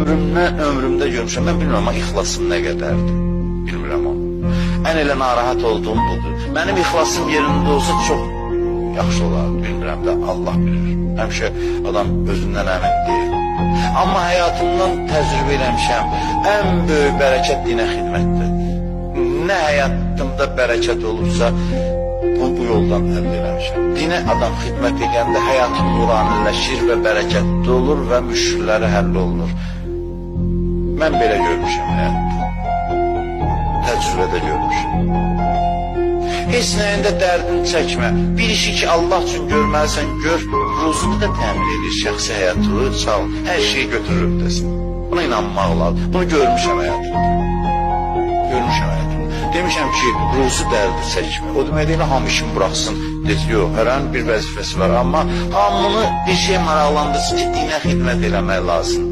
ömrümdə görmüşəm. Mən bilmirəm, amma ixlasım nə qədərdir. Bilmirəm onu. Ən elə narahat olduğum budur. Mənim ixlasım yerində olsa çox yaxşı olardı. Bilmirəm də, Allah bilir. Həmişə adam özündən əmin deyil. Amma həyatımdan təcrübə eləmişəm. Ən böyük bərəkət dinə xidmətdir. Nə həyatımda bərəkət olursa, bu yoldan əldə eləmişəm. Dinə adam xidmət edəndə həyatım nuraniləşir və bərəkətli olur və müşkilləri həll olunur. Mən belə görmüşəm həyatda. Təcrübədə görmüşəm. Heç nəyində dərdini çəkmə. Bir işi ki Allah üçün görməlisən, gör. Ruzunu da təmin edir, şəxsi həyatı, sağ ol. Hər şeyi götürür öhdəsin. Buna inanmaq lazım. Bunu görmüşəm həyatımda. Görmüşəm həyatımda. Demişəm ki, ruzu dərdi çəkmə. O demək deyil, hamı işini buraxsın. Dedi, yox, hər an bir vəzifəsi var. Amma hamını bir şey maraqlandırsın ki, dinə xidmət eləmək lazımdır.